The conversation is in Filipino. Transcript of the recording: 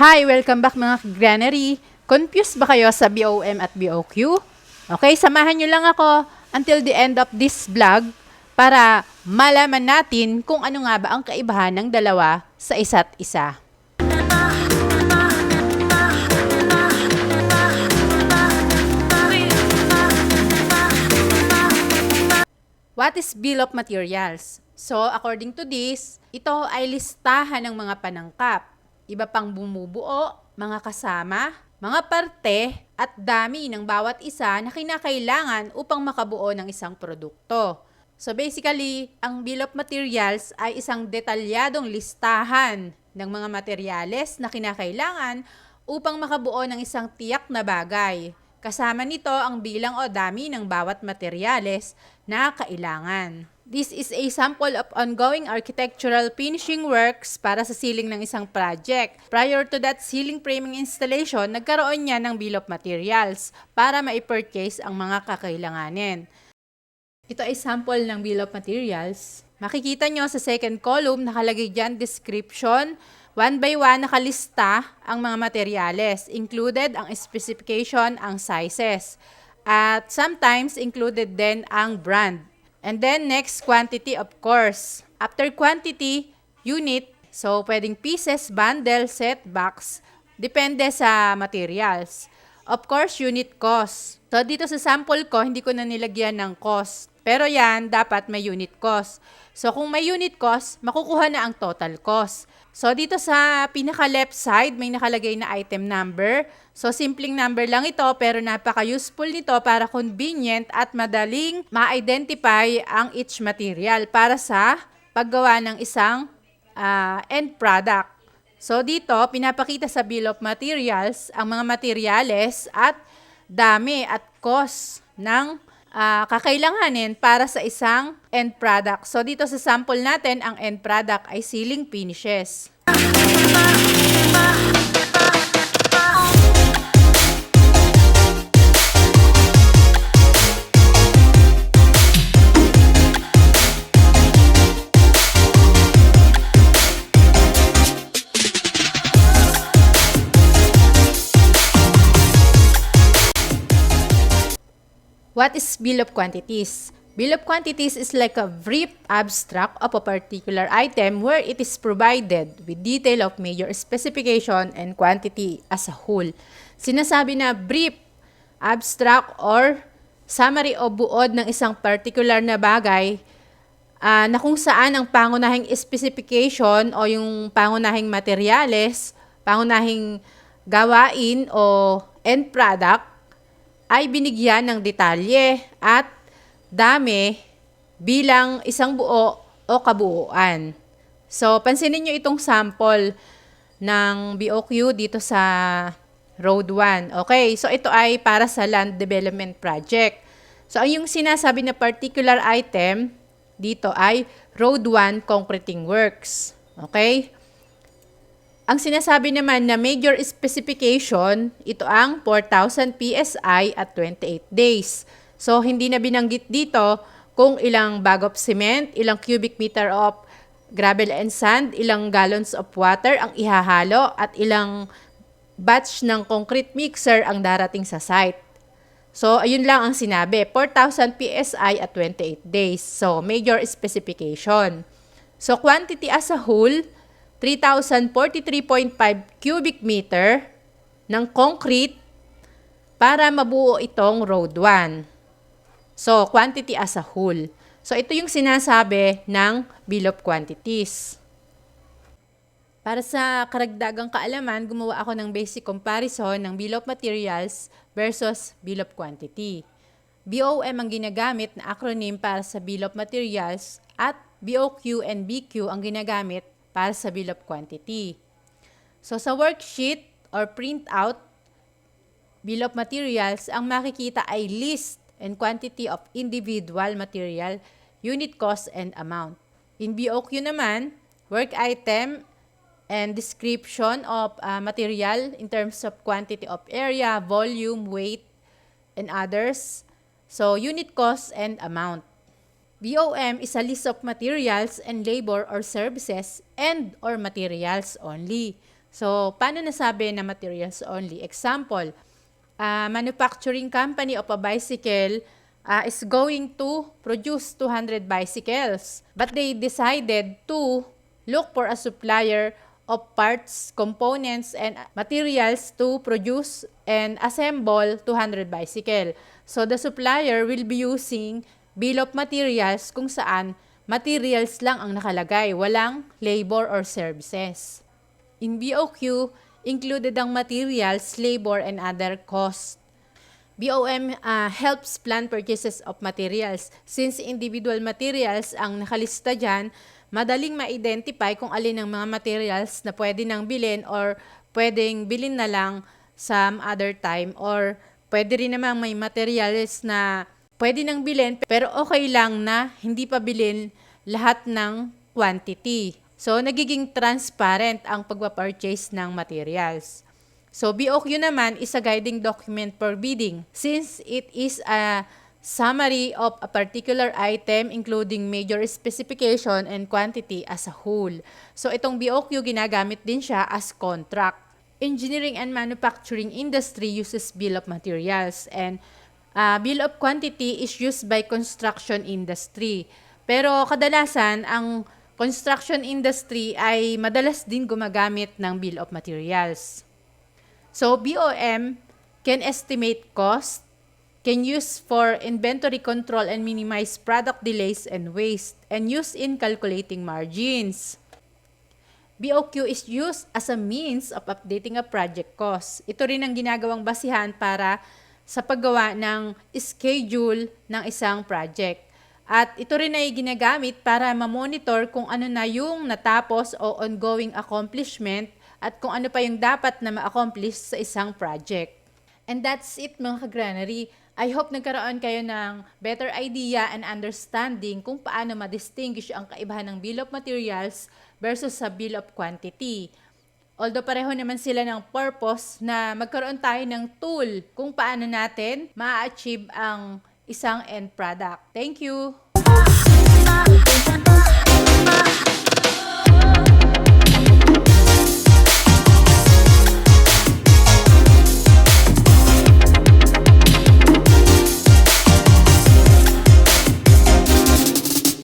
Hi! Welcome back mga granary. Confused ba kayo sa BOM at BOQ? Okay, samahan nyo lang ako until the end of this vlog para malaman natin kung ano nga ba ang kaibahan ng dalawa sa isa't isa. What is bill of materials? So, according to this, ito ay listahan ng mga panangkap. Iba pang bumubuo, mga kasama, mga parte, at dami ng bawat isa na kinakailangan upang makabuo ng isang produkto. So basically, ang bill of materials ay isang detalyadong listahan ng mga materyales na kinakailangan upang makabuo ng isang tiyak na bagay. Kasama nito ang bilang o dami ng bawat materyales na kailangan. This is a sample of ongoing architectural finishing works para sa ceiling ng isang project. Prior to that ceiling framing installation, nagkaroon niya ng bill of materials para ma-purchase ang mga kakailanganin. Ito ay sample ng bill of materials. Makikita nyo sa second column, nakalagay dyan description. One by one, nakalista ang mga materyales. Included ang specification, ang sizes. At sometimes, included din ang brand. And then, next, quantity of course. After quantity, unit. So, pwedeng pieces, bundle, set, box. Depende sa materials. Of course, unit cost. So, dito sa sample ko, hindi ko na nilagyan ng cost. Pero yan, dapat may unit cost. So, kung may unit cost, makukuha na ang total cost. So, dito sa pinaka-left side, may nakalagay na item number. So, simpleng number lang ito, pero napaka-useful nito para convenient at madaling ma-identify ang each material para sa paggawa ng isang end product. So, dito, pinapakita sa bill of materials ang mga materyales at dami at cost ng kakailanganin para sa isang end product. So, dito sa sample natin, ang end product ay ceiling finishes. What is bill of quantities? Bill of quantities is like a brief abstract of a particular item where it is provided with detail of major specification and quantity as a whole. Sinasabi na brief, abstract, or summary o buod ng isang particular na bagay na kung saan ang pangunahing specification o yung pangunahing materyales, pangunahing gawain o end product ay binigyan ng detalye at dami bilang isang buo o kabuuan. So, pansinin nyo itong sample ng BOQ dito sa Road 1. Okay, so ito ay para sa land development project. So, ang yung sinasabi na particular item dito ay Road 1 concreting works. Okay? Ang sinasabi naman na major specification, ito ang 4,000 PSI at 28 days. So, hindi na binanggit dito kung ilang bag of cement, ilang cubic meter of gravel and sand, ilang gallons of water ang ihahalo, at ilang batch ng concrete mixer ang darating sa site. So, ayun lang ang sinabi. 4,000 PSI at 28 days. So, major specification. So, quantity as a whole, 3,043.5 cubic meter ng concrete para mabuo itong Road 1. So, quantity as a whole. So, ito yung sinasabi ng bill of quantities. Para sa karagdagang kaalaman, gumawa ako ng basic comparison ng bill of materials versus bill of quantity. BOM ang ginagamit na acronym para sa bill of materials at BOQ and BQ ang ginagamit para sa bill of quantity. So, sa worksheet or printout, bill of materials, ang makikita ay list and quantity of individual material, unit cost, and amount. In BOQ naman, work item and description of material in terms of quantity of area, volume, weight, and others. So, unit cost and amount. BOM is a list of materials and labor or services and or materials only. So, paano nasabi na materials only? Example, manufacturing company of a bicycle is going to produce 200 bicycles. But they decided to look for a supplier of parts, components, and materials to produce and assemble 200 bicycle. So the supplier will be using bill of materials kung saan materials lang ang nakalagay, walang labor or services. In BOQ, included ang materials, labor, and other costs. BOM helps plan purchases of materials. Since individual materials ang nakalista dyan, madaling ma-identify kung alin ang mga materials na pwede nang bilhin or pwedeng bilhin na lang some other time, or pwede rin namang may materials na pwede nang bilhin pero okay lang na hindi pa bilhin lahat ng quantity. So, nagiging transparent ang pagpa-purchase ng materials. So, BOQ naman is a guiding document for bidding since it is a summary of a particular item including major specification and quantity as a whole. So, itong BOQ ginagamit din siya as contract. Engineering and manufacturing industry uses bill of materials, and bill of quantity is used by construction industry. Pero kadalasan, ang construction industry ay madalas din gumagamit ng bill of materials. So, BOM can estimate cost, can use for inventory control and minimize product delays and waste, and use in calculating margins. BOQ is used as a means of updating a project cost. Ito rin ang ginagawang basihan para sa paggawa ng schedule ng isang project. At ito rin ay ginagamit para ma-monitor kung ano na yung natapos o ongoing accomplishment at kung ano pa yung dapat na ma-accomplish sa isang project. And that's it mga ka-granary. I hope nagkaroon kayo ng better idea and understanding kung paano ma-distinguish ang kaibahan ng bill of materials versus sa bill of quantity. Although pareho naman sila ng purpose na magkaroon tayo ng tool kung paano natin ma-achieve ang isang end product. Thank you!